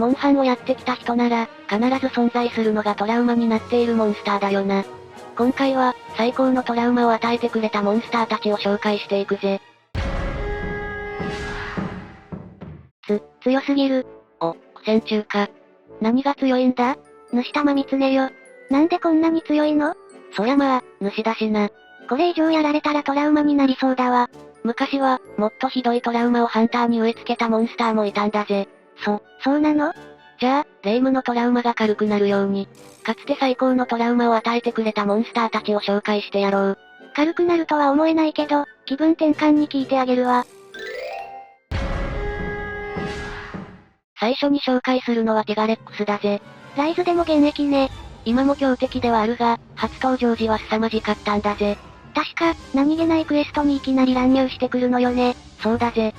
モンハンをやってきた人なら、必ず存在するのがトラウマになっているモンスターだよな。今回は、最高のトラウマを与えてくれたモンスターたちを紹介していくぜ。強すぎる。苦戦中か。何が強いんだ？主玉狐よ。なんでこんなに強いの？そりゃまあ、主だしな。これ以上やられたらトラウマになりそうだわ。昔は、もっとひどいトラウマをハンターに植え付けたモンスターもいたんだぜ。そうなの？じゃあ、霊夢のトラウマが軽くなるように、かつて最高のトラウマを与えてくれたモンスターたちを紹介してやろう。軽くなるとは思えないけど、気分転換に聞いてあげるわ。最初に紹介するのはティガレックスだぜ。ライズでも現役ね。今も強敵ではあるが、初登場時は凄まじかったんだぜ。確か、何気ないクエストにいきなり乱入してくるのよね。そうだぜ。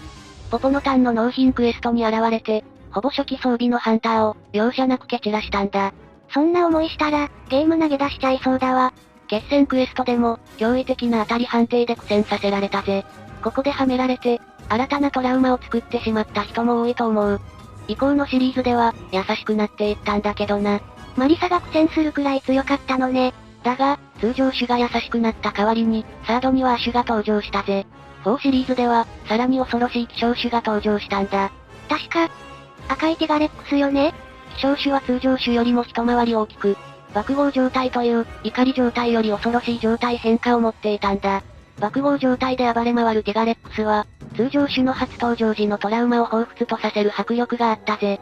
ポポノタンの納品クエストに現れて、ほぼ初期装備のハンターを、容赦なく蹴散らしたんだ。そんな思いしたら、ゲーム投げ出しちゃいそうだわ。決戦クエストでも、驚異的な当たり判定で苦戦させられたぜ。ここではめられて、新たなトラウマを作ってしまった人も多いと思う。以降のシリーズでは、優しくなっていったんだけどな。マリサが苦戦するくらい強かったのね。だが、通常種が優しくなった代わりに、サードにはアシュが登場したぜ。4シリーズでは、さらに恐ろしい希少種が登場したんだ。確か、赤いティガレックスよね。希少種は通常種よりも一回り大きく、爆豪状態という、怒り状態より恐ろしい状態変化を持っていたんだ。爆豪状態で暴れ回るティガレックスは、通常種の初登場時のトラウマを彷彿とさせる迫力があったぜ。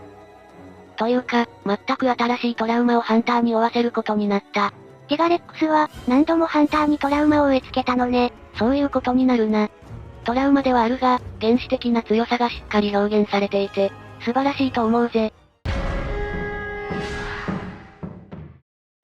というか、全く新しいトラウマをハンターに負わせることになった。ティガレックスは、何度もハンターにトラウマを植え付けたのね。そういうことになるな。トラウマではあるが、原始的な強さがしっかり表現されていて、素晴らしいと思うぜ。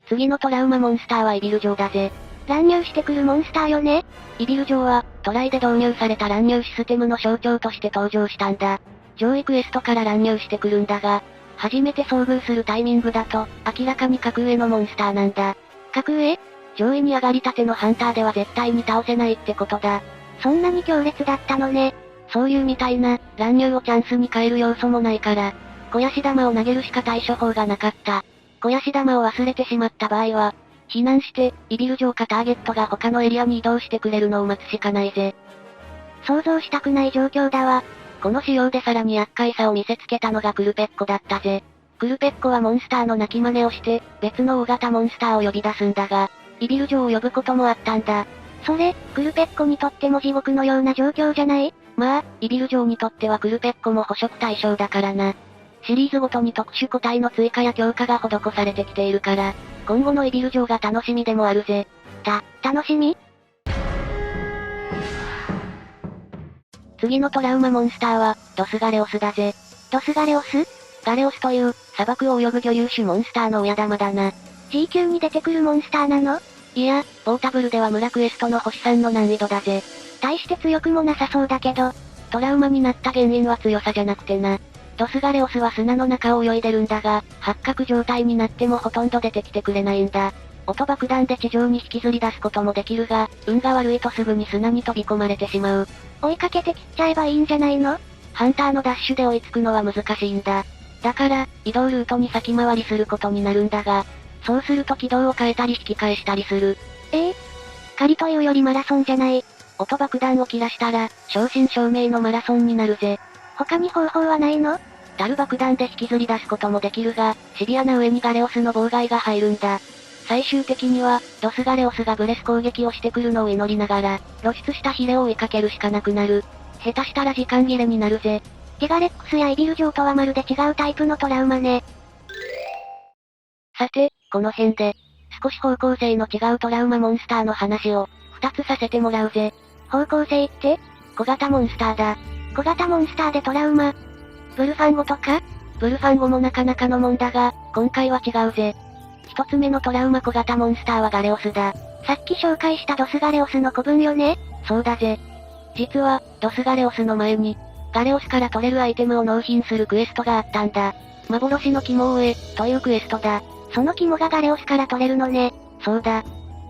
次のトラウマモンスターはイビル城だぜ。乱入してくるモンスターよね。イビル城は、トライで導入された乱入システムの象徴として登場したんだ。上位クエストから乱入してくるんだが、初めて遭遇するタイミングだと、明らかに格上のモンスターなんだ。格上？上位に上がりたてのハンターでは絶対に倒せないってことだ。そんなに強烈だったのね。そういうみたいな、乱入をチャンスに変える要素もないから、肥やし玉を投げるしか対処法がなかった。肥やし玉を忘れてしまった場合は、避難して、イビル城かターゲットが他のエリアに移動してくれるのを待つしかないぜ。想像したくない状況だわ。この仕様でさらに厄介さを見せつけたのがクルペッコだったぜ。クルペッコはモンスターの鳴き真似をして、別の大型モンスターを呼び出すんだが、イビル城を呼ぶこともあったんだ。それ、クルペッコにとっても地獄のような状況じゃない？まあ、イビル城にとってはクルペッコも捕食対象だからな。シリーズごとに特殊個体の追加や強化が施されてきているから、今後のイビル城が楽しみでもあるぜ。楽しみ？次のトラウマモンスターは、ドスガレオスだぜ。ドスガレオス？ガレオスという、砂漠を泳ぐ魚竜種モンスターの親玉だな。G 級に出てくるモンスターなの？いや、ポータブルでは村クエストの星3の難易度だぜ。大して強くもなさそうだけど、トラウマになった原因は強さじゃなくてな。ドスガレオスは砂の中を泳いでるんだが、八角状態になってもほとんど出てきてくれないんだ。音爆弾で地上に引きずり出すこともできるが、運が悪いとすぐに砂に飛び込まれてしまう。追いかけて切っちゃえばいいんじゃないの？ハンターのダッシュで追いつくのは難しいんだ。だから、移動ルートに先回りすることになるんだが、そうすると軌道を変えたり引き返したりする。狩りというよりマラソンじゃない。音爆弾を切らしたら、正真正銘のマラソンになるぜ。他に方法はないの？タル爆弾で引きずり出すこともできるが、シビアな上にガレオスの妨害が入るんだ。最終的には、ドスガレオスがブレス攻撃をしてくるのを祈りながら、露出したヒレを追いかけるしかなくなる。下手したら時間切れになるぜ。ティガレックスやイビル城とはまるで違うタイプのトラウマね。さて、この辺で、少し方向性の違うトラウマモンスターの話を、2つさせてもらうぜ。方向性って？小型モンスターだ。小型モンスターでトラウマ？ブルファンゴとか？ブルファンゴもなかなかのもんだが、今回は違うぜ。一つ目のトラウマ小型モンスターはガレオスだ。さっき紹介したドスガレオスの子分よね？そうだぜ。実は、ドスガレオスの前に、ガレオスから取れるアイテムを納品するクエストがあったんだ。幻の肝を追え、というクエストだ。その肝がガレオスから取れるのね。そうだ。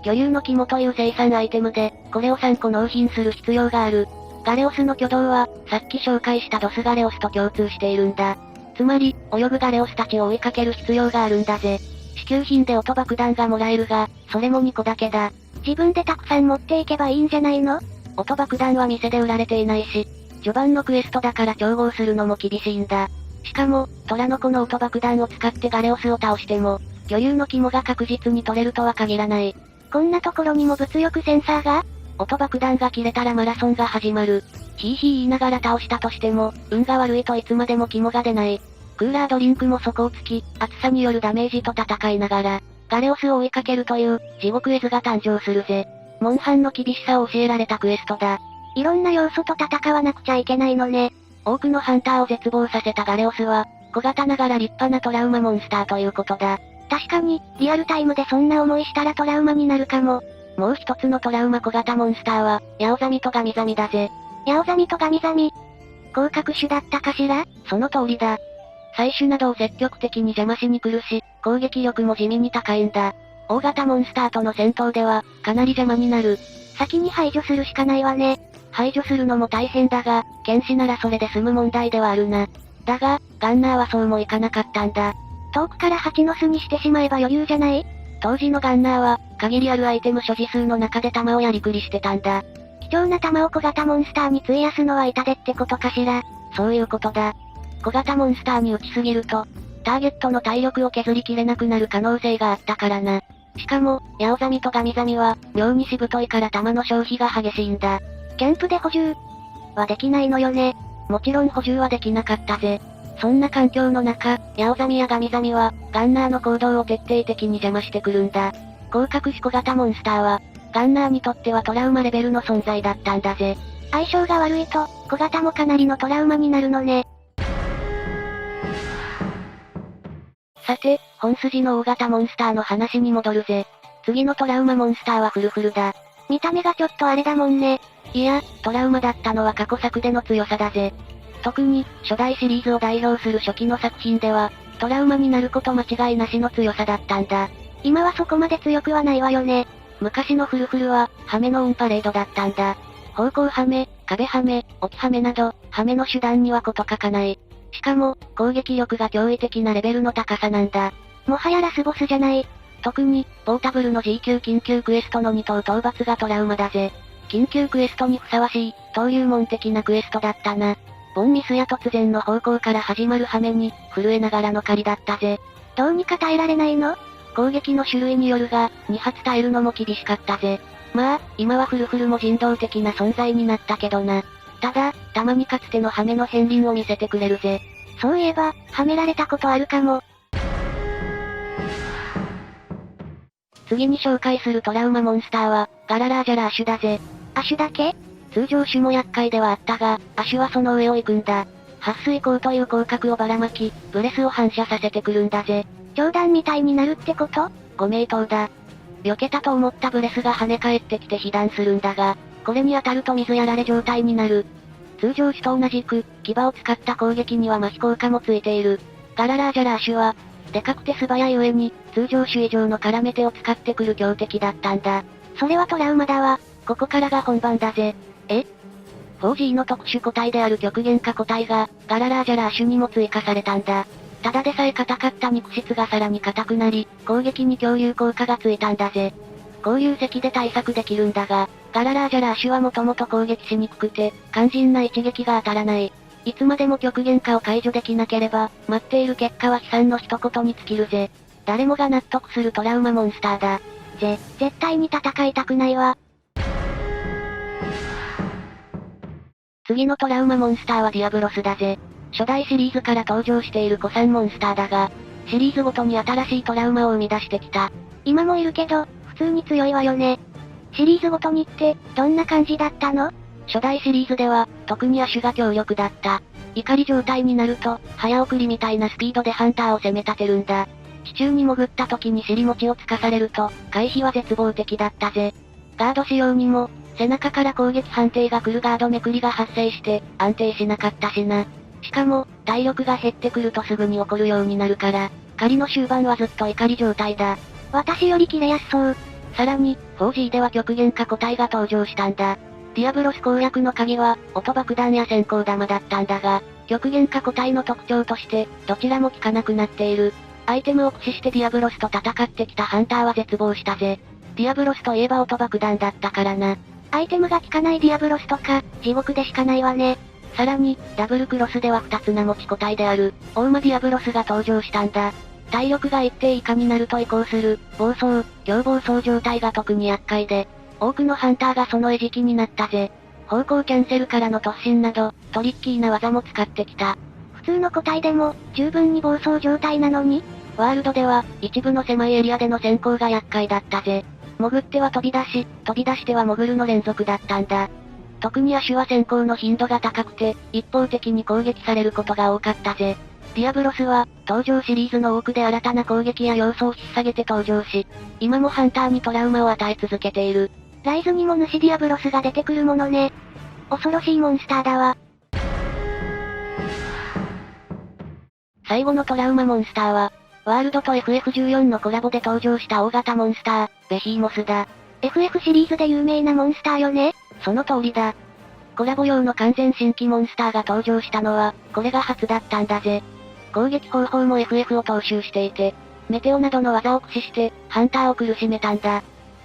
魚竜の肝という生産アイテムで、これを3個納品する必要がある。ガレオスの挙動は、さっき紹介したドスガレオスと共通しているんだ。つまり、泳ぐガレオスたちを追いかける必要があるんだぜ。支給品で音爆弾がもらえるが、それも2個だけだ。自分でたくさん持っていけばいいんじゃないの？音爆弾は店で売られていないし、序盤のクエストだから調合するのも厳しいんだ。しかも、虎の子の音爆弾を使ってガレオスを倒しても、魚竜の肝が確実に取れるとは限らない。こんなところにも物欲センサーが？音爆弾が切れたらマラソンが始まる。ヒーヒー言いながら倒したとしても、運が悪いといつまでも肝が出ない。クーラードリンクも底をつき、暑さによるダメージと戦いながら、ガレオスを追いかけるという、地獄絵図が誕生するぜ。モンハンの厳しさを教えられたクエストだ。いろんな要素と戦わなくちゃいけないのね。多くのハンターを絶望させたガレオスは、小型ながら立派なトラウマモンスターということだ。確かに、リアルタイムでそんな思いしたらトラウマになるかも。もう一つのトラウマ小型モンスターは、ヤオザミとガミザミだぜ。ヤオザミとガミザミ。広角種だったかしら？その通りだ。採取などを積極的に邪魔しに来るし、攻撃力も地味に高いんだ。大型モンスターとの戦闘では、かなり邪魔になる。先に排除するしかないわね。排除するのも大変だが、剣士ならそれで済む問題ではあるな。だが、ガンナーはそうもいかなかったんだ。遠くから蜂の巣にしてしまえば余裕じゃない？当時のガンナーは、限りあるアイテム所持数の中で弾をやりくりしてたんだ。貴重な弾を小型モンスターに費やすのは痛手ってことかしら？そういうことだ。小型モンスターに撃ちすぎると、ターゲットの体力を削りきれなくなる可能性があったからな。しかも、ヤオザミとガミザミは、妙にしぶといから弾の消費が激しいんだ。キャンプで補充はできないのよね。もちろん補充はできなかったぜ。そんな環境の中、ヤオザミやガミザミは、ガンナーの行動を徹底的に邪魔してくるんだ。広角種小型モンスターは、ガンナーにとってはトラウマレベルの存在だったんだぜ。相性が悪いと、小型もかなりのトラウマになるのね。さて、本筋の大型モンスターの話に戻るぜ。次のトラウマモンスターはフルフルだ。見た目がちょっとあれだもんね。いや、トラウマだったのは過去作での強さだぜ。特に、初代シリーズを代表する初期の作品では、トラウマになること間違いなしの強さだったんだ。今はそこまで強くはないわよね。昔のフルフルは、ハメのオンパレードだったんだ。方向ハメ、壁ハメ、置きハメなど、ハメの手段にはこと書かない。しかも、攻撃力が驚異的なレベルの高さなんだ。もはやラスボスじゃない。特に、ポータブルの G 級緊急クエストの2頭討伐がトラウマだぜ。緊急クエストにふさわしい、登竜門的なクエストだったな。ボンミスや突然の方向から始まるハメに、震えながらの狩りだったぜ。どうにか耐えられないの？攻撃の種類によるが、2発耐えるのも厳しかったぜ。まあ、今はフルフルも人道的な存在になったけどな。ただ、たまにかつてのハメの片鱗を見せてくれるぜ。そういえば、はめられたことあるかも。次に紹介するトラウマモンスターは、ガララージャラアシュだぜ。アシュだけ？通常種も厄介ではあったが、アシュはその上を行くんだ。撥水光という広角をばらまき、ブレスを反射させてくるんだぜ。冗談みたいになるってこと？ご名答だ。避けたと思ったブレスが跳ね返ってきて被弾するんだが、これに当たると水やられ状態になる。通常種と同じく、牙を使った攻撃には麻痺効果もついている。ガララージャラアシュは、でかくて素早い上に、通常種以上の絡め手を使ってくる強敵だったんだ。それはトラウマだわ。ここからが本番だぜ。4G の特殊個体である極限化個体が、ガララージャラアシュにも追加されたんだ。ただでさえ硬かった肉質がさらに硬くなり、攻撃に恐竜効果がついたんだぜ。交流石で対策できるんだが、ガララージャラアシュはもともと攻撃しにくくて、肝心な一撃が当たらない。いつまでも極限化を解除できなければ、待っている結果は悲惨の一言に尽きるぜ。誰もが納得するトラウマモンスターだ。絶対に戦いたくないわ。次のトラウマモンスターはディアブロスだぜ。初代シリーズから登場している古参モンスターだが、シリーズごとに新しいトラウマを生み出してきた。今もいるけど、普通に強いわよね。シリーズごとにって、どんな感じだったの？初代シリーズでは、特にアシュが強力だった。怒り状態になると、早送りみたいなスピードでハンターを攻め立てるんだ。地中に潜った時に尻餅をつかされると、回避は絶望的だったぜ。ガード仕様にも、背中から攻撃判定が来るガードめくりが発生して、安定しなかったしな。しかも、体力が減ってくるとすぐに怒るようになるから、狩りの終盤はずっと怒り状態だ。私より切れやすそう。さらに、4G では極限化個体が登場したんだ。ディアブロス攻略の鍵は、音爆弾や閃光弾だったんだが、極限化個体の特徴として、どちらも効かなくなっている。アイテムを駆使してディアブロスと戦ってきたハンターは絶望したぜ。ディアブロスといえば音爆弾だったからな。アイテムが効かないディアブロスとか、地獄でしかないわね。さらに、ダブルクロスでは2つ名持ち個体である、オーマディアブロスが登場したんだ。体力が一定以下になると移行する、暴走、強暴走状態が特に厄介で、多くのハンターがその餌食になったぜ。方向キャンセルからの突進など、トリッキーな技も使ってきた。普通の個体でも、十分に暴走状態なのに？ワールドでは、一部の狭いエリアでの先行が厄介だったぜ。潜っては飛び出し、飛び出しては潜るの連続だったんだ。特にアシュは先行の頻度が高くて、一方的に攻撃されることが多かったぜ。ディアブロスは、登場シリーズの多くで新たな攻撃や要素を引っ提げて登場し、今もハンターにトラウマを与え続けている。ライズにも主ディアブロスが出てくるものね。恐ろしいモンスターだわ。最後のトラウマモンスターは、ワールドと FF14 のコラボで登場した大型モンスター、ベヒーモスだ。FF シリーズで有名なモンスターよね？その通りだ。コラボ用の完全新規モンスターが登場したのは、これが初だったんだぜ。攻撃方法も FF を踏襲していて、メテオなどの技を駆使して、ハンターを苦しめたんだ。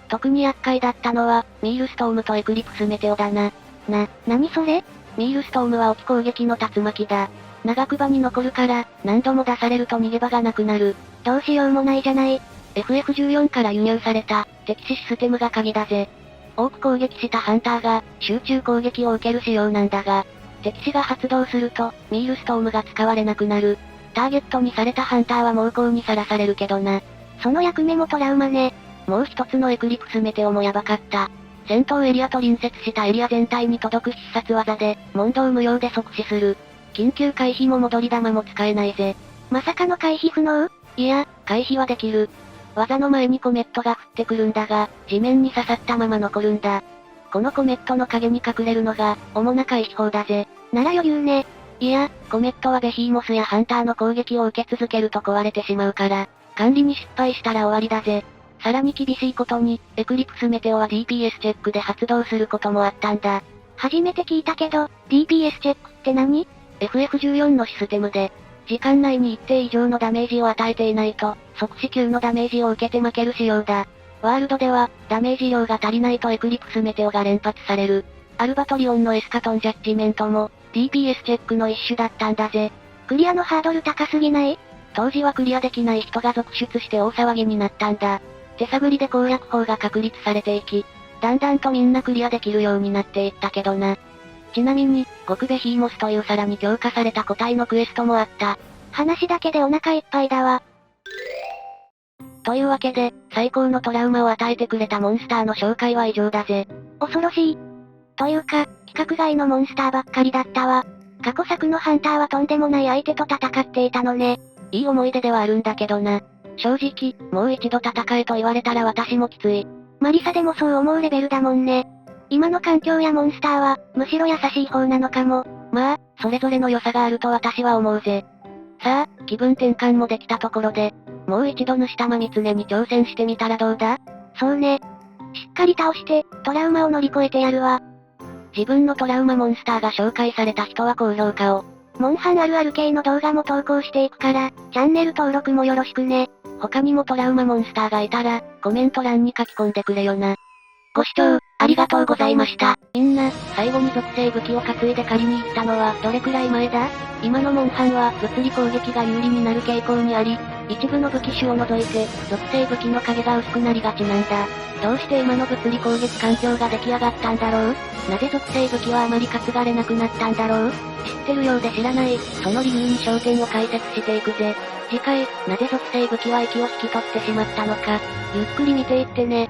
特に厄介だったのは、ミールストームとエクリプスメテオだな。何それ？ミールストームは置き攻撃の竜巻だ。長く場に残るから、何度も出されると逃げ場がなくなる。どうしようもないじゃない。FF14 から輸入された、敵視システムが鍵だぜ。多く攻撃したハンターが、集中攻撃を受ける仕様なんだが、敵視が発動すると、ミールストームが使われなくなる。ターゲットにされたハンターは猛攻にさらされるけどな。その役目もトラウマね。もう一つのエクリプスメテオもヤバかった。戦闘エリアと隣接したエリア全体に届く必殺技で、問答無用で即死する。緊急回避も戻り弾も使えないぜ。まさかの回避不能？いや、回避はできる。技の前にコメットが降ってくるんだが、地面に刺さったまま残るんだ。このコメットの影に隠れるのが、主な回避法だぜ。なら余裕ね。いや、コメットはベヒーモスやハンターの攻撃を受け続けると壊れてしまうから、管理に失敗したら終わりだぜ。さらに厳しいことに、エクリプスメテオは DPS チェックで発動することもあったんだ。初めて聞いたけど、DPS チェックって何？ FF14 のシステムで、時間内に一定以上のダメージを与えていないと、即死級のダメージを受けて負ける仕様だ。ワールドでは、ダメージ量が足りないとエクリプスメテオが連発される。アルバトリオンのエスカトンジャッジメントも、DPS チェックの一種だったんだぜ。クリアのハードル高すぎない？当時はクリアできない人が続出して大騒ぎになったんだ。手探りで攻略法が確立されていき、だんだんとみんなクリアできるようになっていったけどな。ちなみに、極ベヒーモスというさらに強化された個体のクエストもあった。話だけでお腹いっぱいだわ。というわけで、最高のトラウマを与えてくれたモンスターの紹介は以上だぜ。恐ろしい。というか、規格外のモンスターばっかりだったわ。過去作のハンターはとんでもない相手と戦っていたのね。いい思い出ではあるんだけどな。正直、もう一度戦えと言われたら私もきつい。マリサでもそう思うレベルだもんね。今の環境やモンスターは、むしろ優しい方なのかも。まあ、それぞれの良さがあると私は思うぜ。さあ、気分転換もできたところで、もう一度主玉三つに挑戦してみたらどうだ？そうね。しっかり倒して、トラウマを乗り越えてやるわ。自分のトラウマモンスターが紹介された人は高評価を。モンハンあるある系の動画も投稿していくから、チャンネル登録もよろしくね。他にもトラウマモンスターがいたら、コメント欄に書き込んでくれよな。ご視聴、ありがとうございました。みんな、最後に属性武器を担いで狩りに行ったのはどれくらい前だ？今のモンハンは物理攻撃が有利になる傾向にあり、一部の武器種を除いて、属性武器の影が薄くなりがちなんだ。どうして今の物理攻撃環境が出来上がったんだろう？なぜ属性武器はあまり担がれなくなったんだろう？知ってるようで知らない、その理由に焦点を解説していくぜ。次回、なぜ属性武器は息を引き取ってしまったのか、ゆっくり見ていってね。